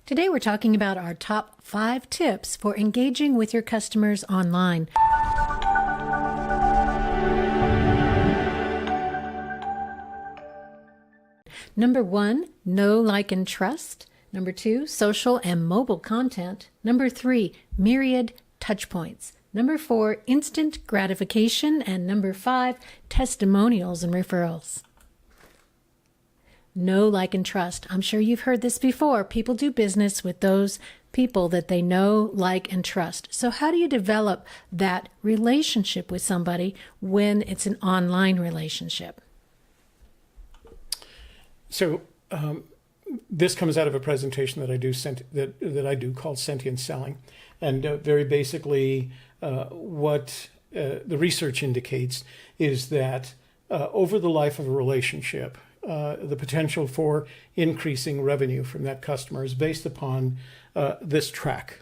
Today we're talking about our top 5 tips for engaging with your customers online. Number 1, know, like, and trust. Number 2, social and mobile content. Number 3, Myriad Touchpoints. Number 4, instant gratification. And number 5, testimonials and referrals. Know, like, and trust. I'm sure you've heard this before. People do business with those people that they know, like, and trust. So how do you develop that relationship with somebody when it's an online relationship? So this comes out of a presentation that I do that I do called Sentient Selling, and very basically what the research indicates is that over the life of a relationship, the potential for increasing revenue from that customer is based upon this track.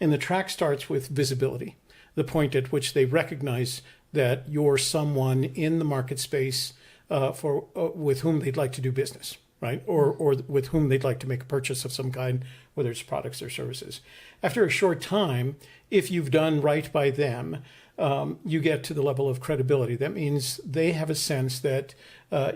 And the track starts with visibility, the point at which they recognize that you're someone in the market space with whom they'd like to do business, right? Or with whom they'd like to make a purchase of some kind, whether it's products or services. After a short time, if you've done right by them, you get to the level of credibility. That means they have a sense that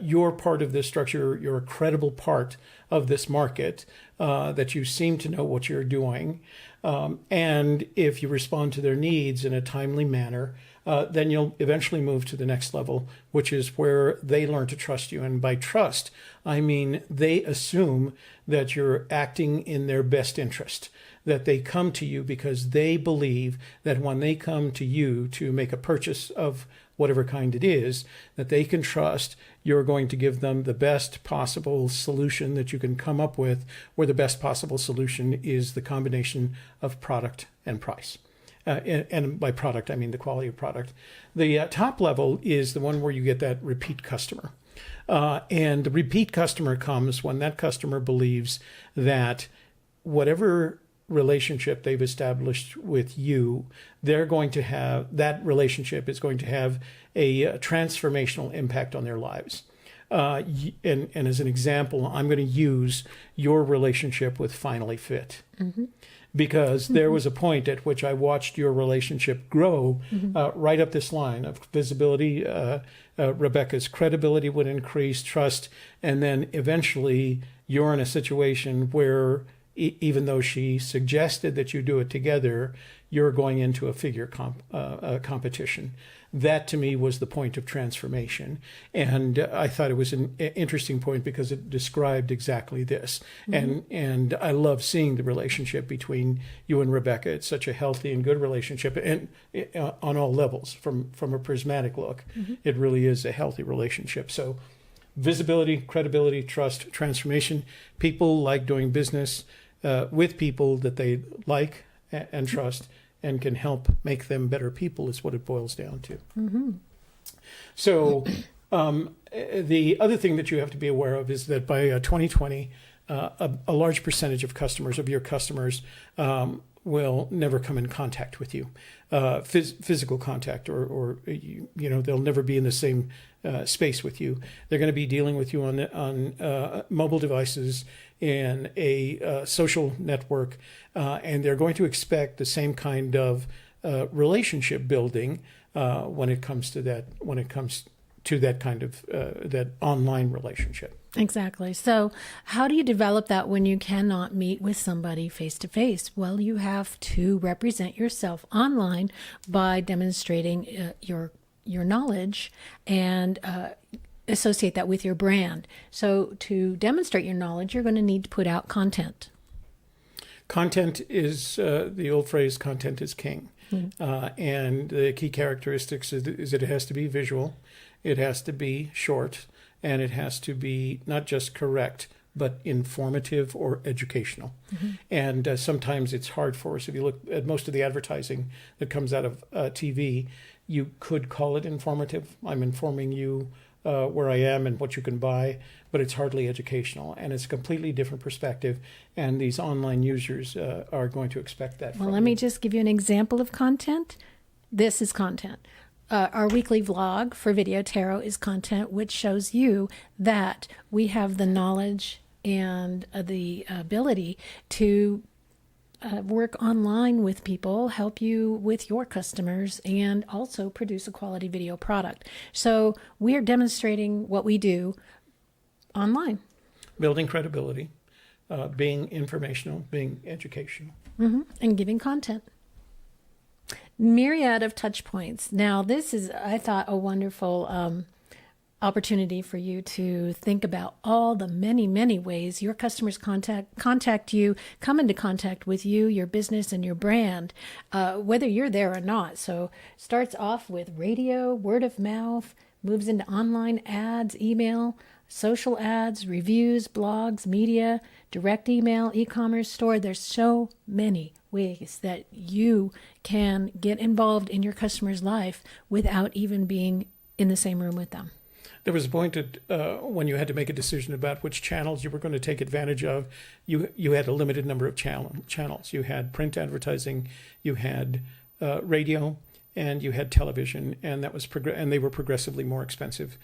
you're part of this structure, you're a credible part of this market, that you seem to know what you're doing. And if you respond to their needs in a timely manner, then you'll eventually move to the next level, which is where they learn to trust you. And by trust, I mean they assume that you're acting in their best interest, that they come to you because they believe that when they come to you to make a purchase of whatever kind it is, that they can trust you're going to give them the best possible solution that you can come up with, where the best possible solution is the combination of product and price. And by product, I mean the quality of product. The top level is the one where you get that repeat customer. And the repeat customer comes when that customer believes that whatever relationship they've established with you, they're going to have, that relationship is going to have a transformational impact on their lives. And as an example, I'm going to use your relationship with Finally Fit. Mm-hmm. Because there was a point at which I watched your relationship grow right up this line of visibility. Rebecca's credibility would increase, trust, and then eventually you're in a situation where even though she suggested that you do it together, you're going into a figure competition. That to me was the point of transformation. And I thought it was an interesting point because it described exactly this. Mm-hmm. And I love seeing the relationship between you and Rebecca. It's such a healthy and good relationship, and on all levels, from a prismatic look. Mm-hmm. It really is a healthy relationship. So visibility, credibility, trust, transformation. People like doing business with people that they like and trust and can help make them better people is what it boils down to. Mm-hmm. So the other thing that you have to be aware of is that by 2020, a large percentage of your customers will never come in contact with you, physical contact, or they'll never be in the same space with you. They're going to be dealing with you on mobile devices in a social network, and they're going to expect the same kind of relationship building when it comes to that. When it comes to that kind of that online relationship. Exactly. So how do you develop that when you cannot meet with somebody face to face? Well, you have to represent yourself online by demonstrating your knowledge and associate that with your brand. So to demonstrate your knowledge, you're going to need to put out content. Content is the old phrase, content is king. Mm-hmm. And the key characteristics is that it has to be visual, it has to be short, and it has to be not just correct, but informative or educational. Mm-hmm. And sometimes it's hard for us. If you look at most of the advertising that comes out of TV, you could call it informative. I'm informing you where I am and what you can buy, but it's hardly educational. And it's a completely different perspective. And these online users are going to expect that. Well, let me just give you an example of content. This is content. Our weekly vlog for Videotero is content which shows you that we have the knowledge and the ability to work online with people, help you with your customers, and also produce a quality video product. So we are demonstrating what we do online. Building credibility, being informational, being educational. And giving content. Myriad of Touchpoints. Now, this is, I thought, a wonderful opportunity for you to think about all the many, many ways your customers contact you, come into contact with you, your business, and your brand, whether you're there or not. So starts off with radio, word of mouth, moves into online ads, email, social ads, reviews, blogs, media, direct email, e-commerce store. There's so many ways that you can get involved in your customer's life without even being in the same room with them. There was a point when you had to make a decision about which channels you were going to take advantage of. You had a limited number of channels. You had print advertising, you had radio, and you had television, and that was and they were progressively more expensive.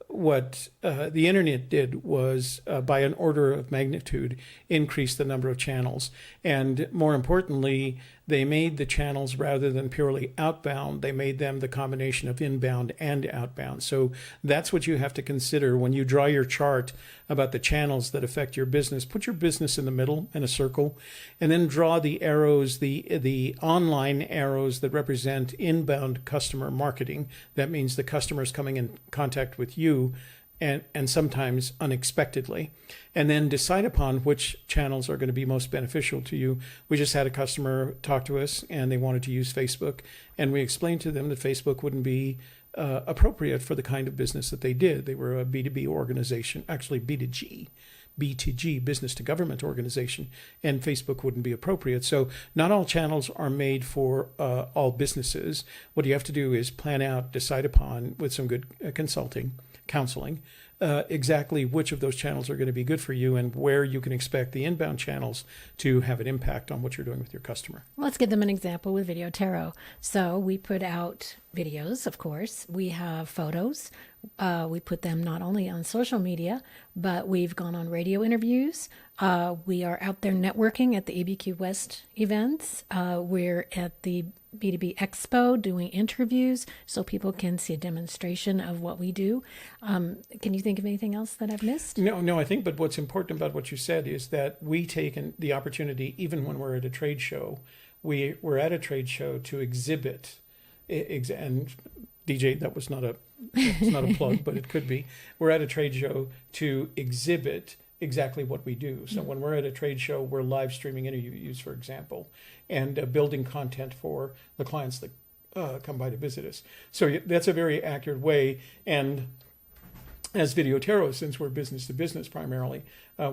What the internet did was, by an order of magnitude, increase the number of channels. And more importantly, they made the channels, rather than purely outbound, they made them the combination of inbound and outbound. So that's what you have to consider when you draw your chart about the channels that affect your business. Put your business in the middle in a circle, and then draw the arrows, the online arrows that represent inbound customer marketing. That means the customers coming in contact with you, and sometimes unexpectedly, and then decide upon which channels are going to be most beneficial to you. We just had a customer talk to us, and they wanted to use Facebook, and we explained to them that Facebook wouldn't be appropriate for the kind of business that they did. They were a B2B organization, actually B2G, business to government organization, and Facebook wouldn't be appropriate. So not all channels are made for all businesses. What you have to do is plan out, decide upon, with some good counseling, exactly which of those channels are going to be good for you and where you can expect the inbound channels to have an impact on what you're doing with your customer. Let's give them an example with Videotero. So we put out videos, of course. We have photos. We put them not only on social media, but we've gone on radio interviews. We are out there networking at the ABQ West events. We're at the B2B Expo doing interviews so people can see a demonstration of what we do. Can you think of anything else that I've missed? No, I think, but what's important about what you said is that we take the opportunity, even when we're at a trade show, we're at a trade show to exhibit, and DJ, that was not a plug, but it could be. We're at a trade show to exhibit exactly what we do. So when we're at a trade show, we're live streaming interviews, for example, and building content for the clients that come by to visit us. So that's a very accurate way. And as Videotero, since we're business to business primarily,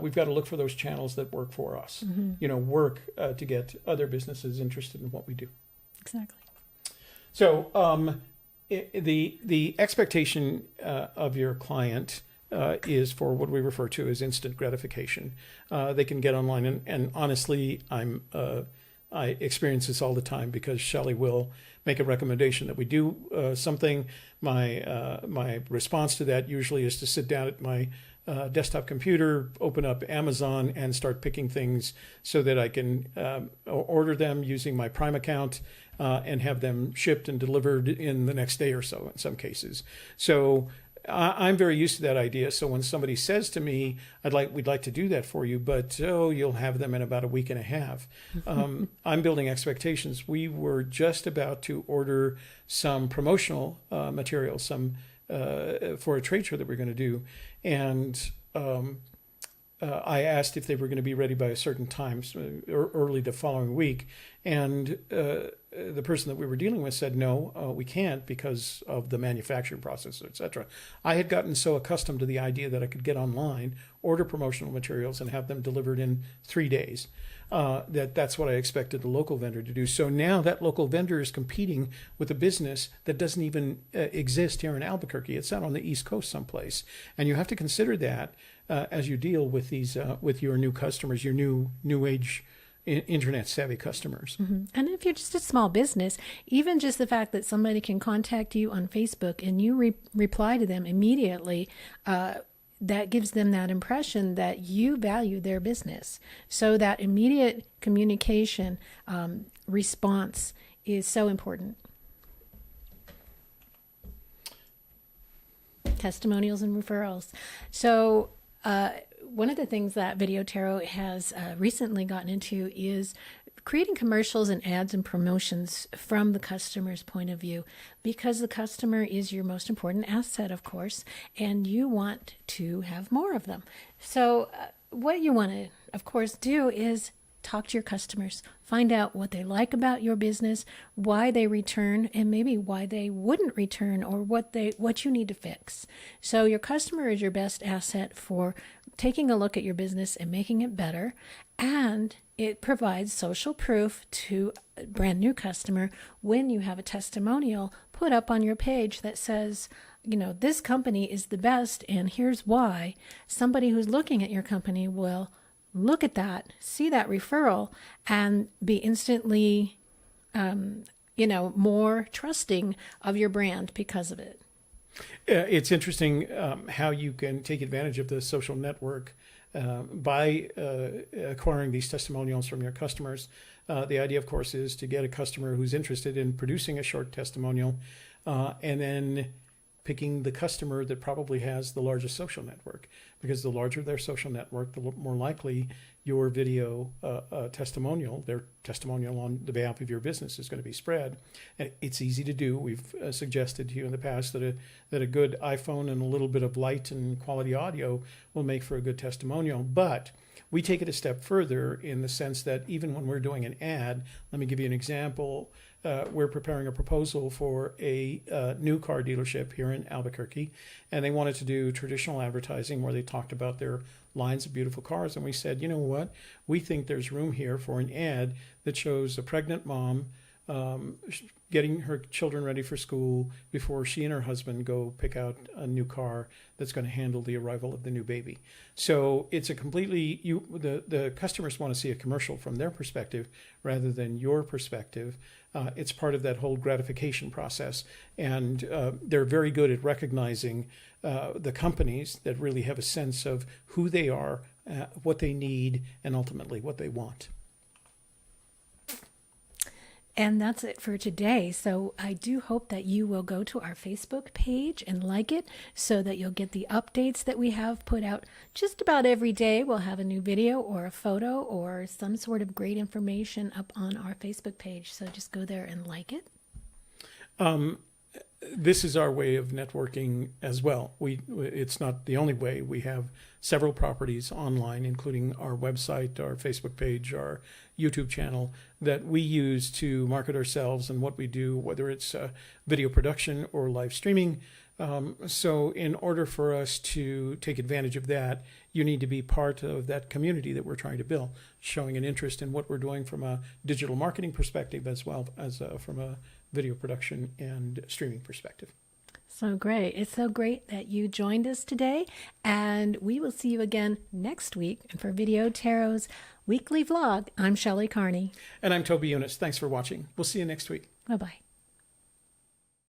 we've got to look for those channels that work for us. Work to get other businesses interested in what we do. Exactly. So the expectation of your client is for what we refer to as instant gratification. They can get online, and honestly, I experience this all the time because Shelley will make a recommendation that we do something. My response to that usually is to sit down at my desktop computer, open up Amazon, and start picking things so that I can order them using my Prime account and have them shipped and delivered in the next day or so in some cases. So I'm very used to that idea. So when somebody says to me, we'd like to do that for you, but you'll have them in about a week and a half. I'm building expectations. We were just about to order some promotional material, for a trade show that we're going to do. And I asked if they were going to be ready by a certain time, or early the following week. And the person that we were dealing with said, no, we can't because of the manufacturing process, et cetera. I had gotten so accustomed to the idea that I could get online, order promotional materials, and have them delivered in 3 days. That's what I expected the local vendor to do. So now that local vendor is competing with a business that doesn't even exist here in Albuquerque. It's out on the East Coast someplace. And you have to consider that as you deal with these, with your new customers, your new age internet savvy customers. And if you're just a small business, even just the fact that somebody can contact you on Facebook and you reply to them immediately, that gives them that impression that you value their business. So that immediate communication response is so important. Testimonials and referrals. So one of the things that Videotero has recently gotten into is creating commercials and ads and promotions from the customer's point of view, because the customer is your most important asset, of course, and you want to have more of them. So what you want to, of course, do is talk to your customers, find out what they like about your business, why they return, and maybe why they wouldn't return, or what you need to fix. So your customer is your best asset for taking a look at your business and making it better, and it provides social proof to a brand new customer when you have a testimonial put up on your page that says, you know, this company is the best and here's why. Somebody who's looking at your company will look at that, see that referral, and be instantly, more trusting of your brand because of it. It's interesting how you can take advantage of the social network by acquiring these testimonials from your customers. The idea, of course, is to get a customer who's interested in producing a short testimonial and then picking the customer that probably has the largest social network, because the larger their social network, the more likely your video testimonial, their testimonial on the behalf of your business, is going to be spread. And it's easy to do. We've suggested to you in the past that a good iPhone and a little bit of light and quality audio will make for a good testimonial. But we take it a step further in the sense that even when we're doing an ad, let me give you an example. We're preparing a proposal for a new car dealership here in Albuquerque, and they wanted to do traditional advertising where they talked about their lines of beautiful cars. And we said, you know what? We think there's room here for an ad that shows a pregnant mom getting her children ready for school before she and her husband go pick out a new car that's going to handle the arrival of the new baby. So it's a completely, the customers want to see a commercial from their perspective rather than your perspective. It's part of that whole gratification process. And they're very good at recognizing the companies that really have a sense of who they are, what they need, and ultimately what they want. And that's it for today. So I do hope that you will go to our Facebook page and like it so that you'll get the updates that we have put out just about every day. We'll have a new video or a photo or some sort of great information up on our Facebook page. So just go there and like it. This is our way of networking as well. It's not the only way. We have several properties online, including our website, our Facebook page, our YouTube channel, that we use to market ourselves and what we do, whether it's video production or live streaming. So in order for us to take advantage of that, you need to be part of that community that we're trying to build, showing an interest in what we're doing from a digital marketing perspective as well as from a video production and streaming perspective. So great. It's so great that you joined us today, and we will see you again next week. And for Videotero's weekly vlog, I'm Shelley Carney. And I'm Toby Eunice. Thanks for watching. We'll see you next week. Bye-bye.